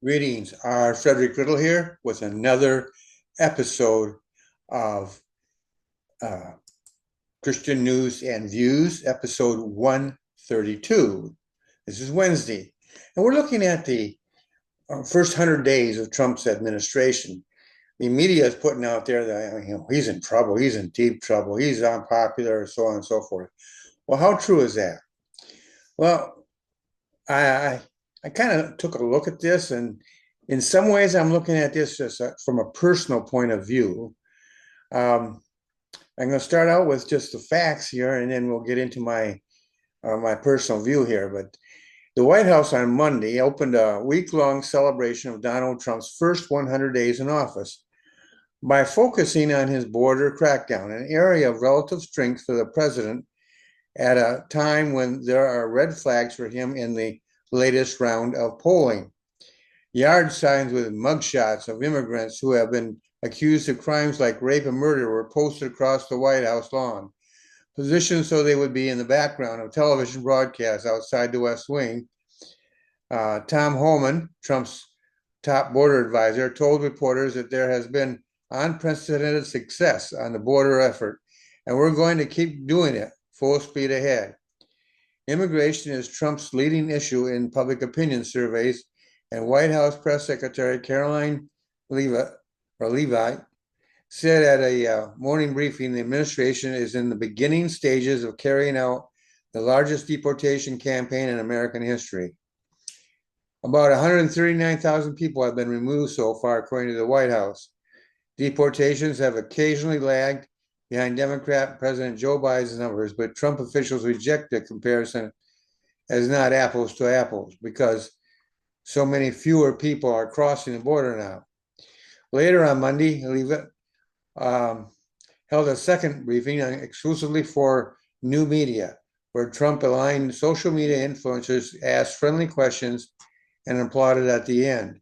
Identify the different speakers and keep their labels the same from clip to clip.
Speaker 1: Greetings. Frederick Riddle here with another episode of uh, Christian News and Views, episode 132. This is Wednesday, and we're looking at the first 100 days of Trump's administration. The media is putting out there that he's in trouble, he's in deep trouble, he's unpopular, so on and so forth. Well, how true is that? Well, I I kind of took a look at this, and in some ways, I'm looking at this just from a personal point of view. Um, I'm going to start out with just the facts here, and then we'll get into my personal view here. But the White House on Monday opened a week-long celebration of Donald Trump's first 100 days in office by focusing on his border crackdown, an area of relative strength for the president at a time when there are red flags for him in the latest round of polling. Yard signs with mugshots of immigrants who have been accused of crimes like rape and murder were posted across the White House lawn, positioned so they would be in the background of television broadcasts outside the West Wing. Tom Homan, Trump's top border advisor, told reporters that there has been unprecedented success on the border effort, and we're going to keep doing it full speed ahead. Immigration is Trump's leading issue in public opinion surveys, and White House Press Secretary Caroline Levi said at a morning briefing the administration is in the beginning stages of carrying out the largest deportation campaign in American history. About 139,000 people have been removed so far, according to the White House. Deportations have occasionally lagged behind Democrat President Joe Biden's numbers, but Trump officials reject the comparison as not apples to apples because so many fewer people are crossing the border now. Later on Monday, Leavitt held a second briefing exclusively for new media, where Trump aligned social media influencers, asked friendly questions, and applauded at the end.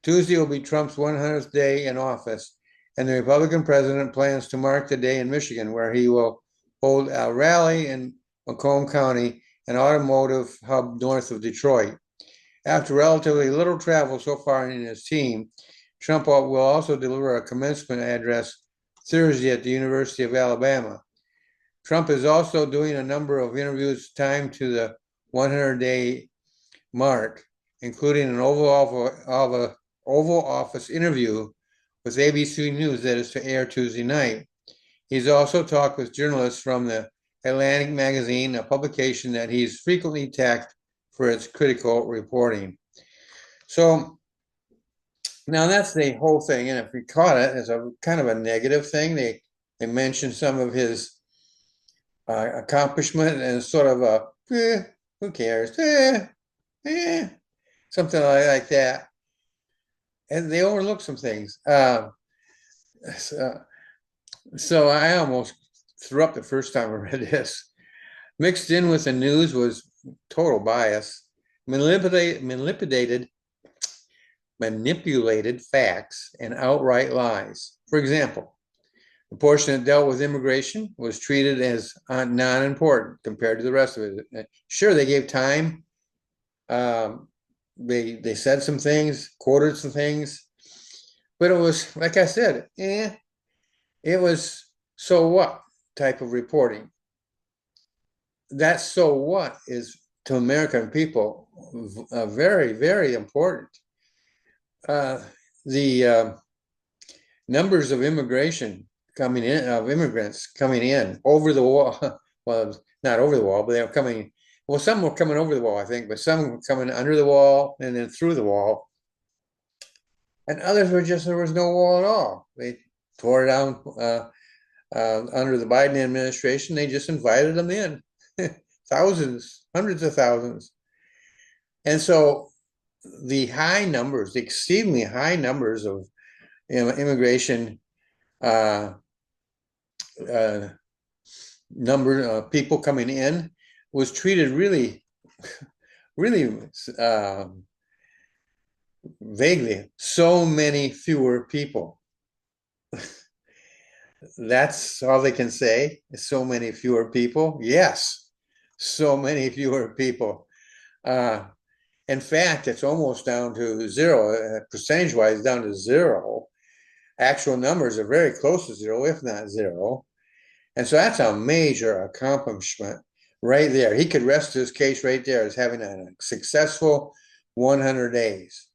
Speaker 1: Tuesday will be Trump's 100th day in office, and the Republican president plans to mark the day in Michigan, where he will hold a rally in Macomb County, an automotive hub north of Detroit. After relatively little travel so far in his team, Trump will also deliver a commencement address Thursday at the University of Alabama. Trump is also doing a number of interviews timed to the 100-day mark, including an Oval Office interview with ABC News that is to air Tuesday night. He's also talked with journalists from the Atlantic magazine, a publication that he's frequently attacked for its critical reporting. So now that's the whole thing, and if we caught it as a kind of a negative thing, they mentioned some of his accomplishment and sort of a who cares, something like that, and they overlook some things. So, so I almost threw up the first time I read this. Mixed in with the news was total bias, manipulated facts, and outright lies. For example, the portion that dealt with immigration was treated as non-important compared to the rest of it. Sure, they gave time. They said some things, quoted some things, but it was like I said, it was so what type of reporting. That so what is to American people very, very important. The numbers of immigrants coming in over the wall. Well, not over the wall, but they were coming. Well, some were coming over the wall, I think, but some were coming under the wall and then through the wall, and others were just there was no wall at all. They tore it down under the Biden administration. They just invited them in, thousands, hundreds of thousands, and so the high numbers, the exceedingly high numbers of immigration uh, number of people coming in was treated really, really vaguely. So many fewer people. That's all they can say. So many fewer people. Yes, so many fewer people. Uh, In fact, it's almost down to zero, percentage-wise down to zero. Actual numbers are very close to zero, if not zero. And so that's a major accomplishment right there. He could rest his case right there as having a successful 100 days.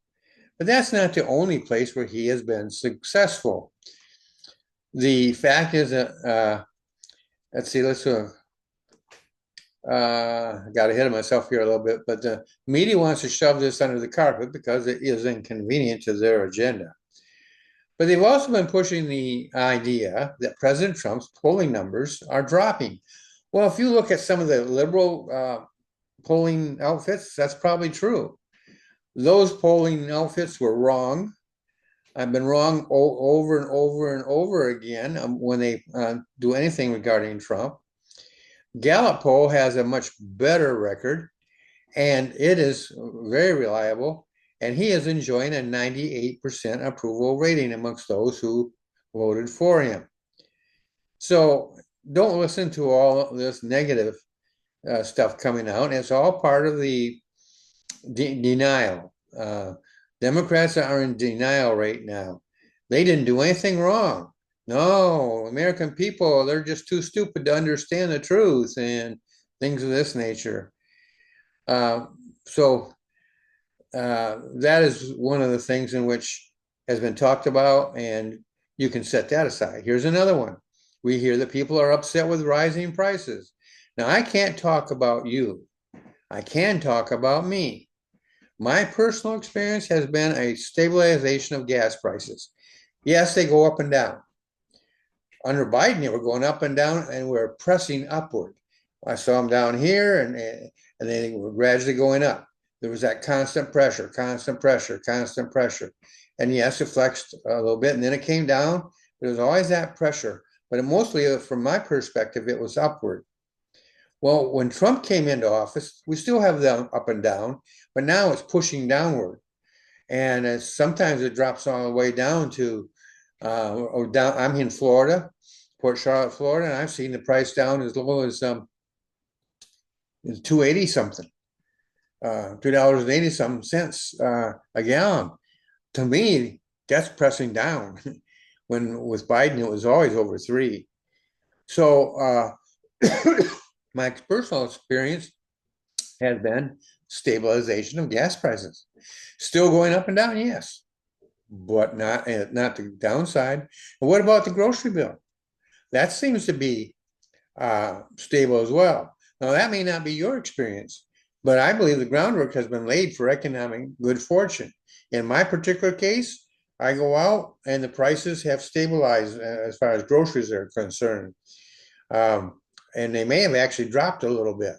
Speaker 1: But that's not the only place where he has been successful. The fact is that, let's see, I got ahead of myself here a little bit, but the media wants to shove this under the carpet because it is inconvenient to their agenda. But they've also been pushing the idea that President Trump's polling numbers are dropping. Well, if you look at some of the liberal polling outfits, that's probably true. Those polling outfits were wrong. I've been wrong over and over and over again when they do anything regarding Trump. Gallup poll has a much better record, and it is very reliable, and he is enjoying a 98% approval rating amongst those who voted for him. So don't listen to all this negative stuff coming out. It's all part of the denial. Democrats are in denial right now. They didn't do anything wrong. No, American people, they're just too stupid to understand the truth and things of this nature. So that is one of the things in which has been talked about, and you can set that aside. Here's another one. We hear that people are upset with rising prices. Now, I can't talk about you. I can talk about me. My personal experience has been a stabilization of gas prices. Yes, they go up and down. Under Biden, they were going up and down, and we're pressing upward. I saw them down here, and they were gradually going up. There was that constant pressure, constant pressure, constant pressure. And yes, it flexed a little bit, and then it came down. There was always that pressure. But mostly, from my perspective, it was upward. Well, when Trump came into office, we still have them up and down, but now it's pushing downward. And sometimes it drops all the way down to, or down. I'm in Florida, Port Charlotte, Florida, and I've seen the price down as low as $2.80 something, $2.80 some cents a gallon. To me, that's pressing down. When with Biden, it was always over $3. So my personal experience has been stabilization of gas prices. Still going up and down, yes, but not the downside. And what about the grocery bill? That seems to be stable as well. Now, that may not be your experience, but I believe the groundwork has been laid for economic good fortune. In my particular case, I go out and the prices have stabilized as far as groceries are concerned. And they may have actually dropped a little bit,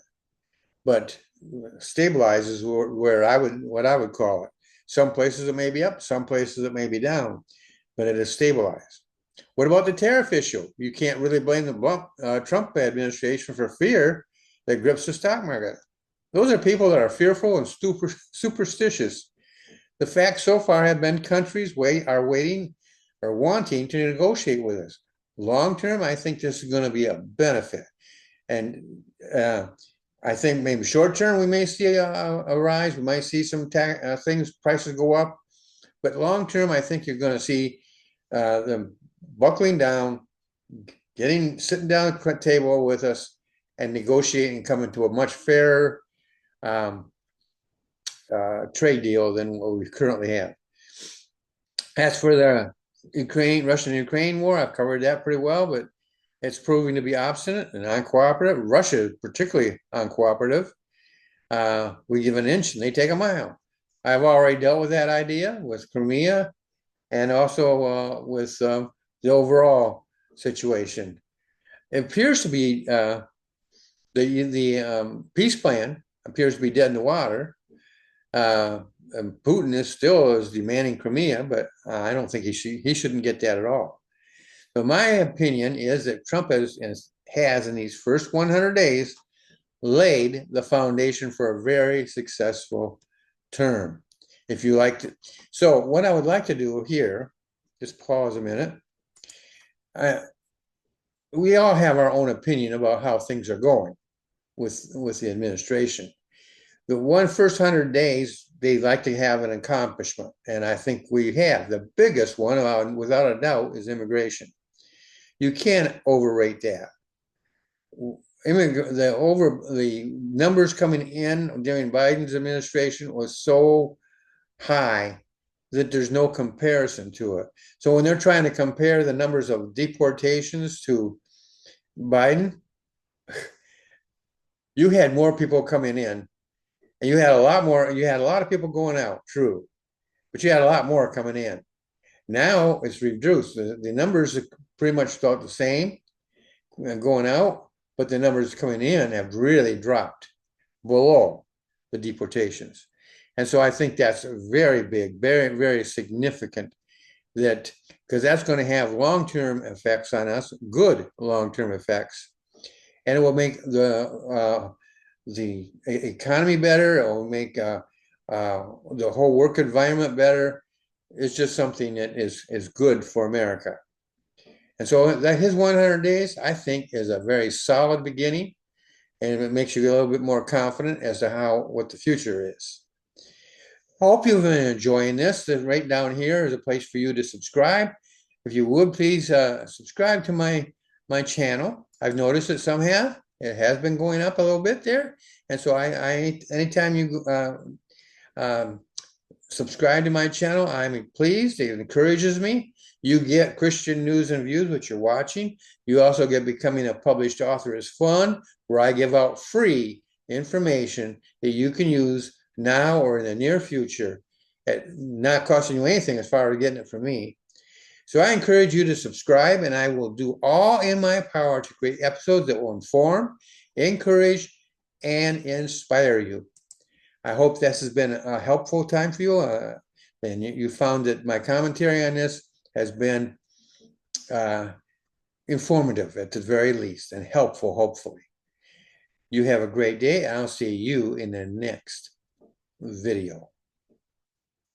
Speaker 1: but stabilize is what I would call it. Some places it may be up, some places it may be down, but it is stabilized. What about the tariff issue? You can't really blame the Trump administration for fear that grips the stock market. Those are people that are fearful and superstitious. The facts so far have been countries are waiting or wanting to negotiate with us. Long term, I think this is going to be a benefit. And I think maybe short term, we may see a rise. We might see some prices go up. But long term, I think you're going to see them buckling down, sitting down at the table with us and negotiating and coming to a much fairer trade deal than what we currently have. As for the Russian-Ukraine war, I've covered that pretty well, but it's proving to be obstinate and uncooperative. Russia is particularly uncooperative. We give an inch and they take a mile. I've already dealt with that idea with Crimea and also with the overall situation. It appears to be the peace plan appears to be dead in the water. And Putin is demanding Crimea, but I don't think he shouldn't get that at all. But my opinion is that Trump has in these first 100 days laid the foundation for a very successful term. If you like to, so what I would like to do here, just pause a minute. We all have our own opinion about how things are going with the administration. The first 100 days they like to have an accomplishment. And I think we have. The biggest one, without a doubt, is immigration. You can't overrate that. The numbers coming in during Biden's administration was so high that there's no comparison to it. So when they're trying to compare the numbers of deportations to Biden, you had more people coming in, and you had a lot of people going out, true, but you had a lot more coming in. Now it's reduced. The numbers are pretty much about the same going out, but the numbers coming in have really dropped below the deportations. And so I think that's very big, very, very significant, that because that's going to have long-term effects on us, good long-term effects, and it will make the economy better. It will make the whole work environment better. It's just something that is good for America. And so that his 100 days, I think, is a very solid beginning, and it makes you a little bit more confident as to what the future is. I hope you've been enjoying this. Right down here is a place for you to subscribe. If you would, please subscribe to my channel. I've noticed that some have. It has been going up a little bit there. And so I anytime you subscribe to my channel, I'm pleased. It encourages me. You get Christian news and views, which you're watching. You also get becoming a published author is fun, where I give out free information that you can use now or in the near future, at not costing you anything as far as getting it from me. So I encourage you to subscribe, and I will do all in my power to create episodes that will inform, encourage, and inspire you. I hope this has been a helpful time for you, and you found that my commentary on this has been informative at the very least, and helpful, hopefully. You have a great day. I'll see you in the next video.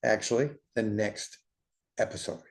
Speaker 1: Actually, the next episode.